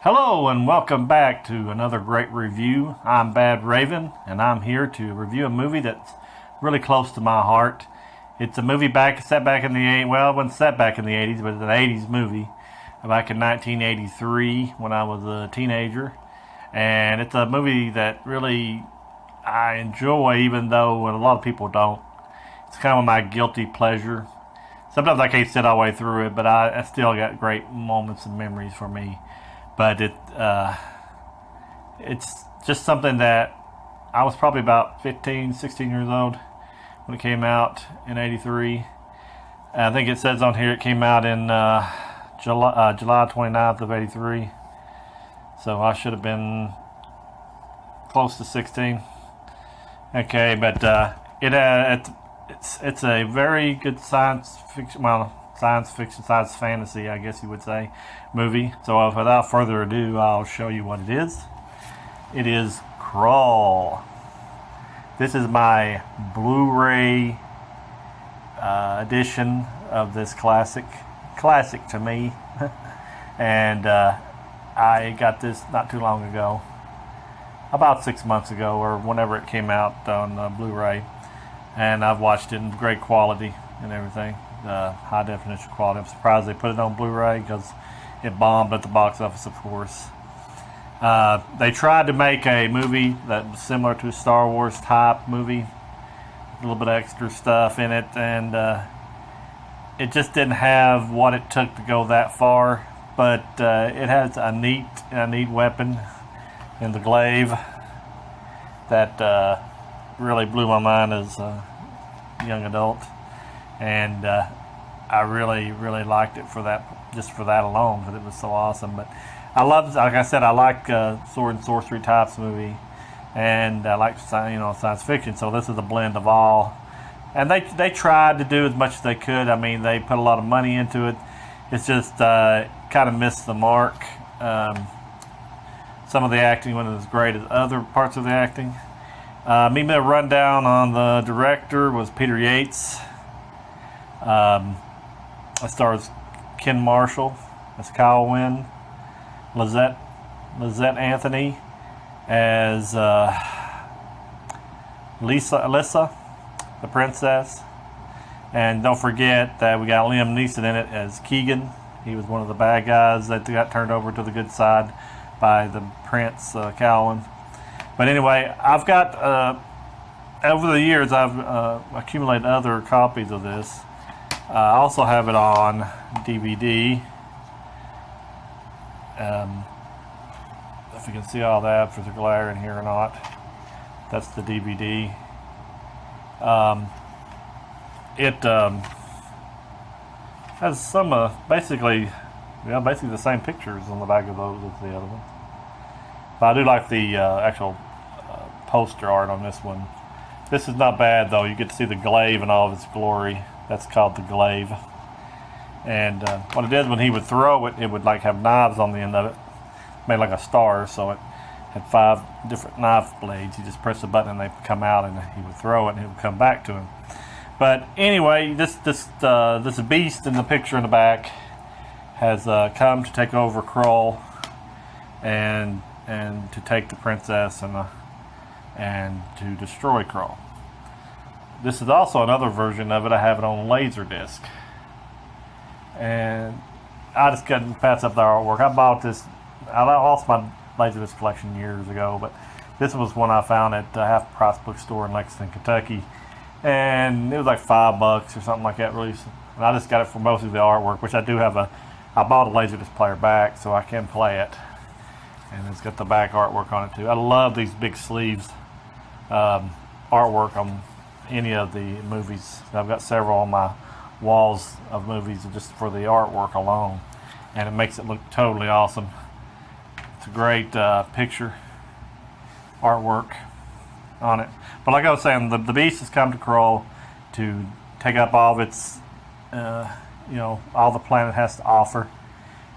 Hello and welcome back to another great review. I'm Badraven and I'm here to review a movie that's really close to my heart. It's a movie set back in the 80s. Well, it wasn't set back in the 80s, but it's an 80s movie back in 1983 when I was a teenager. And it's a movie that really I enjoy, even though a lot of people don't. It's kind of my guilty pleasure. Sometimes I can't sit all the way through it, but I still got great moments and memories for me. But it's just something that I was probably about 15, 16 years old when it came out in 83. I think it says on here it came out in July 29th of 83. So I should have been close to 16. Okay, but it's a very good science fantasy, I guess you would say, movie. So without further ado, I'll show you what it is. It is Krull. This is my Blu-ray edition of this classic to me. And I got this not too long ago, about 6 months ago or whenever it came out on Blu-ray, and I've watched it in great quality and everything. High definition quality. I'm surprised they put it on Blu-ray because it bombed at the box office, of course. They tried to make a movie that was similar to a Star Wars type movie, a little bit of extra stuff in it, and it just didn't have what it took to go that far. But it has a neat weapon in the glaive that really blew my mind as a young adult. And I really liked it for that, just for that alone, because it was so awesome. But I love, like I said, I like sword and sorcery types movie, and I like science fiction. So this is a blend of all. And they tried to do as much as they could. I mean, they put a lot of money into it. It's just kind of missed the mark. Some of the acting wasn't as great as other parts of the acting. Me a rundown on the director was Peter Yates. It stars Ken Marshall as Kyle Wynn, Lizette Anthony as Alyssa, the princess, and don't forget that we got Liam Neeson in it as Keegan. He was one of the bad guys that got turned over to the good side by the Prince Calvin. But anyway, I've got over the years I've accumulated other copies of this. I also have it on DVD. If you can see all that, if there's a glare in here or not, that's the DVD. It has some basically the same pictures on the back of those as the other ones. But I do like the actual poster art on this one. This is not bad though. You get to see the glaive in all of its glory. That's called the glaive. And what it did when he would throw it, it would like have knives on the end of it, made like a star. So it had 5 different knife blades. You just press the button and they would come out, and he would throw it and it would come back to him. But anyway, this beast in the picture in the back has come to take over Krull and to take the princess and to destroy Krull. This is also another version of it. I have it on Laserdisc, and I just couldn't pass up the artwork. I bought this. I lost my Laserdisc collection years ago, but this was one I found at a half-price bookstore in Lexington, Kentucky, and it was like $5 or something like that. Really, and I just got it for most of the artwork, which I do have I bought a Laserdisc player back, so I can play it, and it's got the back artwork on it too. I love these big sleeves artwork on any of the movies. I've got several on my walls of movies just for the artwork alone, and it makes it look totally awesome. It's a great picture artwork on it. But like I was saying, the beast has come to Krull to take up all of its all the planet has to offer,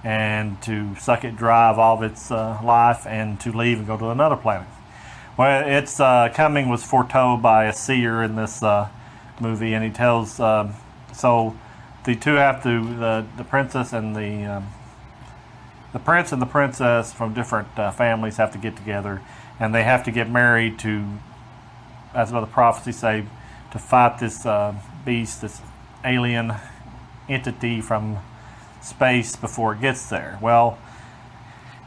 and to suck it dry of all of its life, and to leave and go to another planet. Well, its coming was foretold by a seer in this movie, and he tells so the two have to the princess and the the prince and the princess from different families have to get together, and they have to get married to, as what the prophecies say, to fight this beast, this alien entity from space before it gets there. Well,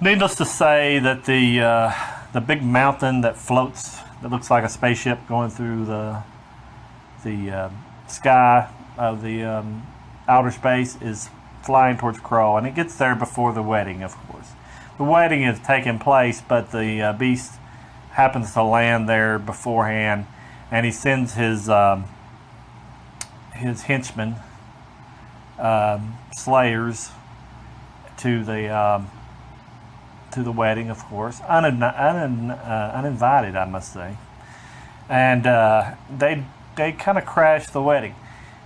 needless to say that the big mountain that floats, that looks like a spaceship going through the sky of the outer space, is flying towards Krull, and it gets there before the wedding, of course. The wedding is taking place, but the beast happens to land there beforehand, and he sends his henchmen, slayers, to the wedding, of course, uninvited, I must say, and they kind of crash the wedding,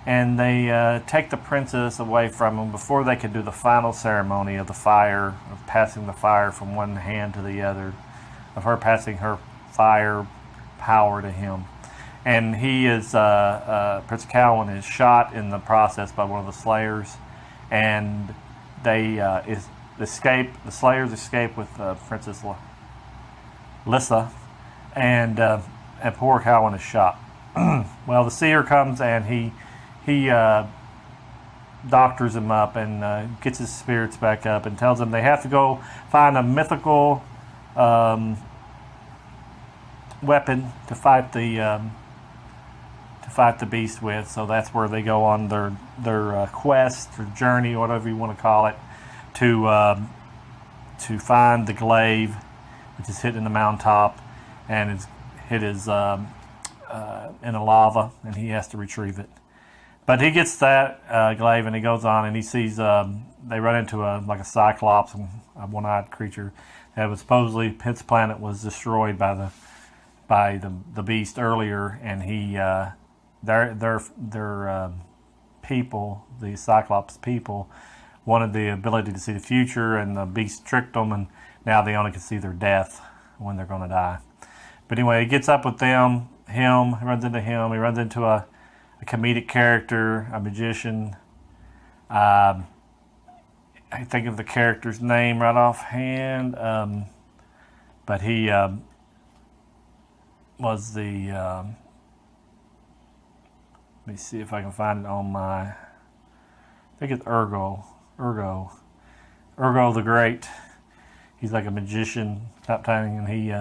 and they take the princess away from him before they can do the final ceremony of the fire, of passing the fire from one hand to the other, of her passing her fire power to him. And he is, Prince Calvin is shot in the process by one of the slayers, and they escape. The slayers escape with Princess Lissa, and poor Calvin is shot. Well, the seer comes and he doctors him up and gets his spirits back up and tells them they have to go find a mythical weapon to fight the beast with. So that's where they go on their quest or journey, or whatever you want to call it, to find the glaive, which is hidden in the mountaintop, and it's hid is in a lava, and he has to retrieve it. But he gets that glaive, and he goes on, and he sees they run into like a cyclops, a one-eyed creature that was supposedly his planet was destroyed by the beast earlier, and he their people, the cyclops people, wanted the ability to see the future, and the beast tricked them, and now they only can see their death when they're going to die. But anyway, he gets up with them. He runs into him. He runs into a comedic character, a magician. I think of the character's name right offhand, but he was the. Let me see if I can find it on my. I think it's Ergo the Great. He's like a magician type thing, and he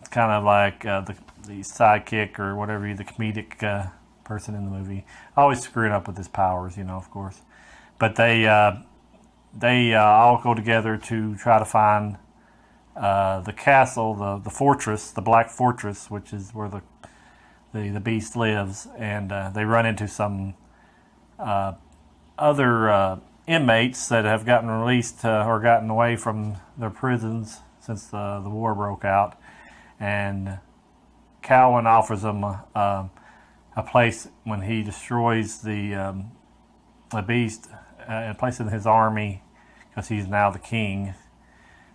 it's kind of like the sidekick or whatever, the comedic person in the movie. Always screwing up with his powers, of course. But they all go together to try to find the castle, the fortress, the Black Fortress, which is where the beast lives, and they run into some other inmates that have gotten released or gotten away from their prisons since the war broke out, and Calvin offers them a place when he destroys the beast, a place in his army, because he's now the king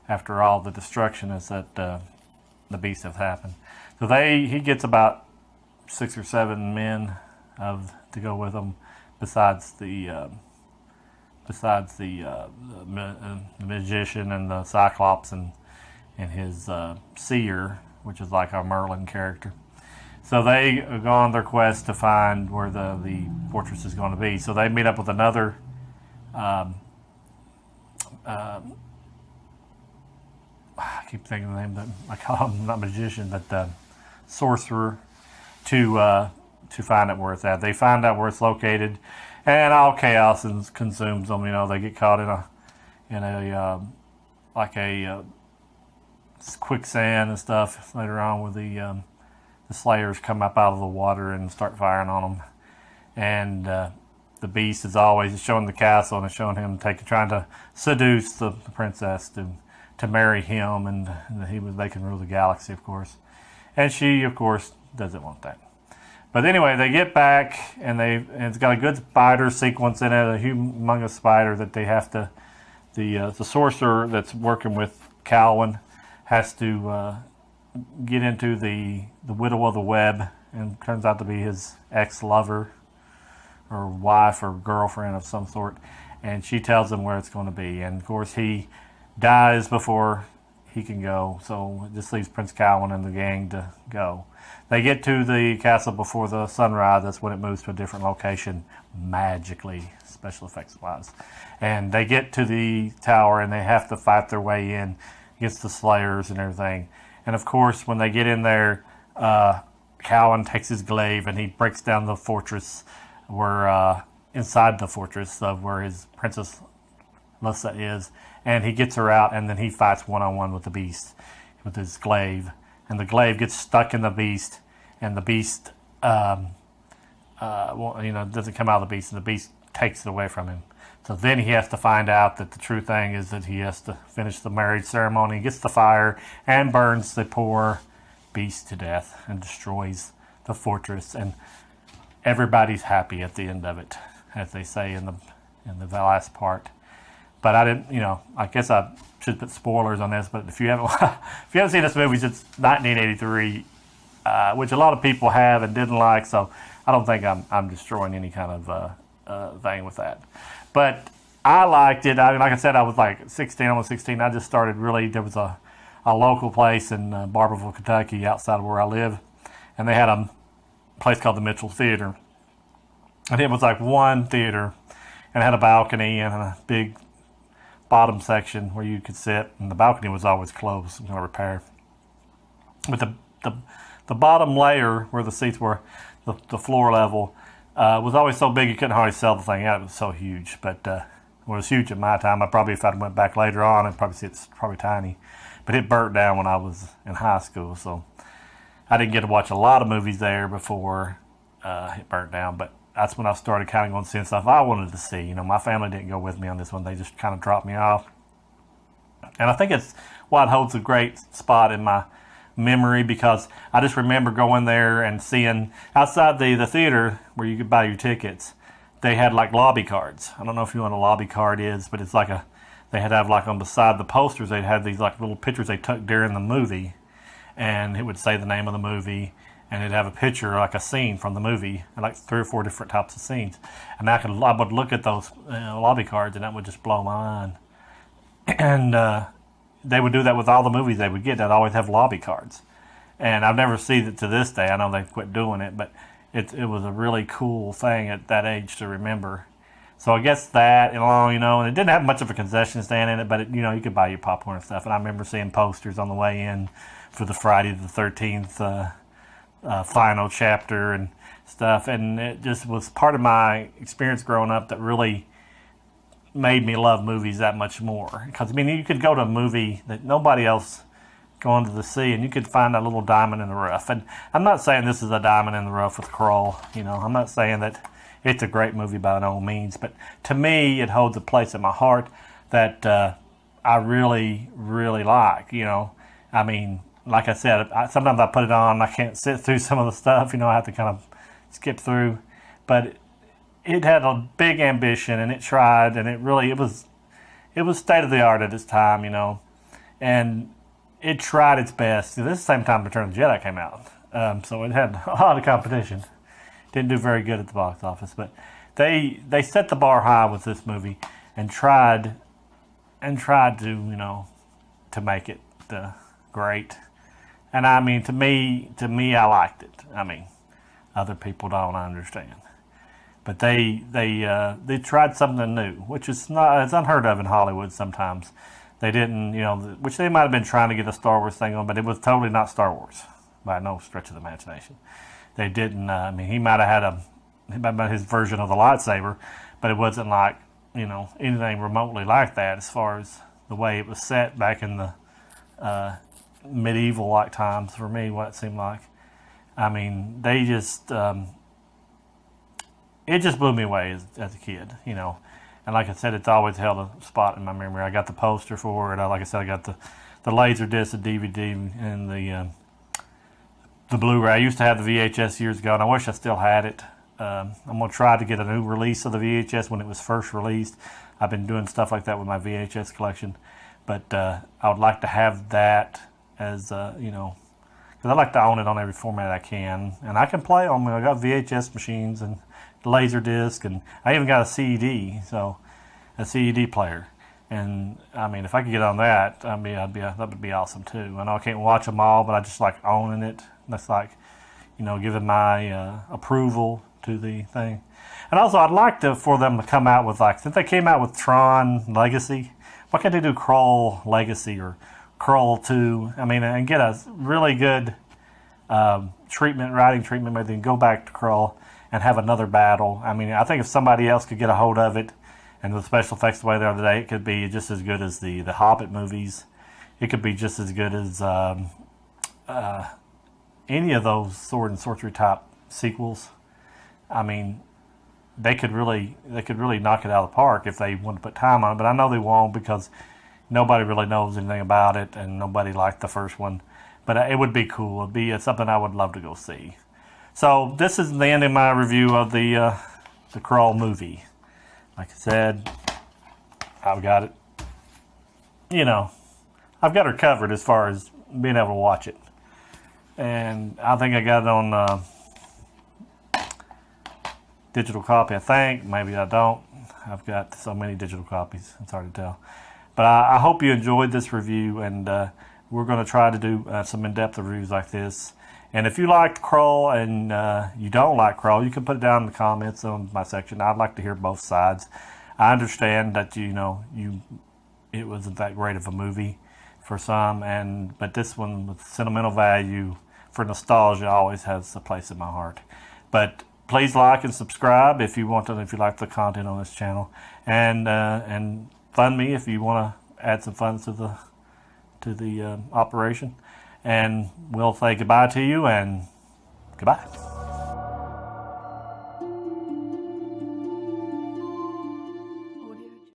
after all the destruction is that the beast has happened. So he gets about 6 or 7 men to go with him, besides the magician and the cyclops and his seer, which is like our Merlin character. So they go on their quest to find where the fortress is going to be. So they meet up with another I keep thinking of the name, that I call him not magician, but sorcerer, to find out where it's at. They find out where it's located, and all chaos consumes them. They get caught in a quicksand and stuff later on, where the slayers come up out of the water and start firing on them. And the beast is always showing the castle and showing him trying to seduce the princess to marry him, and they can rule the galaxy, of course. And she, of course, doesn't want that. But anyway, they get back, and it's got a good spider sequence in it, a humongous spider that they have to. The sorcerer that's working with Calvin has to get into the Widow of the Web, and turns out to be his ex-lover or wife or girlfriend of some sort. and she tells him where it's going to be. And of course, he dies before he can go, so it just leaves Prince Cowan and the gang to go. They get to the castle before the sunrise. That's when it moves to a different location, magically, special effects wise. And they get to the tower, and they have to fight their way in against the Slayers and everything. And of course, when they get in there, Cowan takes his glaive and he breaks down the fortress, where inside the fortress of where his Princess Lyssa is, and he gets her out, and then he fights one-on-one with the beast with his glaive, and the glaive gets stuck in the beast, and the beast doesn't come out of the beast, and the beast takes it away from him. So then he has to find out that the true thing is that he has to finish the marriage ceremony, gets the fire, and burns the poor beast to death, and destroys the fortress, and everybody's happy at the end of it, as they say in the last part. But I didn't, I guess I should put spoilers on this. But if you haven't seen this movie since 1983, which a lot of people have and didn't like, so I don't think I'm destroying any kind of thing with that. But I liked it. I mean, like I said, I was like 16, almost 16. I just started really. There was a local place in Barberville, Kentucky, outside of where I live, and they had a place called the Mitchell Theater, and it was like one theater, and it had a balcony and a big bottom section where you could sit, and the balcony was always closed, repaired. But the bottom layer where the seats were, the floor level, was always so big you couldn't hardly sell the thing out. It was so huge, but it was huge at my time. If I went back later on, I'd probably see it's probably tiny. But it burnt down when I was in high school, so I didn't get to watch a lot of movies there before it burnt down. But that's when I started kind of going to see stuff I wanted to see. My family didn't go with me on this one. They just kind of dropped me off. And I think it's why it holds a great spot in my memory, because I just remember going there and seeing outside the theater where you could buy your tickets, they had like lobby cards. I don't know if you know what a lobby card is, but it's like they had to have like on beside the posters, they'd have these like little pictures they took during the movie, and it would say the name of the movie, and it'd have a picture, like a scene from the movie, like 3 or 4 different types of scenes. And I would look at those lobby cards, and that would just blow my mind. And they would do that with all the movies they would get. They'd always have lobby cards. And I've never seen it to this day. I know they've quit doing it, but it was a really cool thing at that age to remember. So I guess that, and it didn't have much of a concession stand in it, but you could buy your popcorn and stuff. And I remember seeing posters on the way in for the Friday the 13th final chapter and stuff, and it just was part of my experience growing up that really made me love movies that much more. Because you could go to a movie that nobody else going to see, and you could find a little diamond in the rough. And I'm not saying this is a diamond in the rough with Krull. I'm not saying that it's a great movie by no means, but to me, it holds a place in my heart that I really, really like. Like I said, sometimes I put it on, I can't sit through some of the stuff, I have to kind of skip through. But it had a big ambition, and it tried, and it was state of the art at its time, and it tried its best. This is the same time Return of the Jedi came out, so it had a lot of competition. Didn't do very good at the box office, but they set the bar high with this movie and tried to make it great. And to me, I liked it. Other people don't understand, but they tried something new, which is it's unheard of in Hollywood. Sometimes they didn't, which they might have been trying to get a Star Wars thing on, but it was totally not Star Wars by no stretch of the imagination. They didn't. He might have had his version of the lightsaber, but it wasn't like anything remotely like that as far as the way it was set back in the medieval like times, for me, what it seemed like. They just it just blew me away as a kid, and like I said, it's always held a spot in my memory. I got the poster for it. Like I said, I got the laser disc, the DVD, and the Blu-ray. I used to have the VHS years ago, and I wish I still had it. I'm going to try to get a new release of the VHS when it was first released. I've been doing stuff like that with my VHS collection, but I would like to have that as, because I like to own it on every format I can, and I can play on them. I got VHS machines and Laserdisc, and I even got a CD, so a CED player. And I mean, if I could get on that, I mean, that would be awesome too. I know I can't watch them all, but I just like owning it. That's like, giving my approval to the thing. And also, I'd like for them to come out with, like, since they came out with Tron Legacy, why can't they do Krull Legacy or Krull 2? I mean, and get a really good writing treatment, maybe then go back to Krull and have another battle. I mean, I think if somebody else could get a hold of it, and the special effects the way they are today, it could be just as good as the Hobbit movies. It could be just as good as any of those sword and sorcery type sequels. I mean, they could really knock it out of the park if they want to put time on it. But I know they won't, because nobody really knows anything about it, and nobody liked the first one. But it would be cool. It's something I would love to go see. So this is the end of my review of the Krull movie. Like I said, I've got it. I've got her covered as far as being able to watch it. And I think I got it on digital copy, I think. Maybe I don't. I've got so many digital copies, it's hard to tell. But I hope you enjoyed this review, and we're going to try to do some in-depth reviews like this. And if you liked Krull and you don't like Krull, you can put it down in the comments on my section. I'd like to hear both sides. I understand that it wasn't that great of a movie for some, but this one with sentimental value for nostalgia always has a place in my heart. But please like and subscribe if you want to, if you like the content on this channel, and fund me if you want to add some funds to the operation. And we'll say goodbye to you, and goodbye.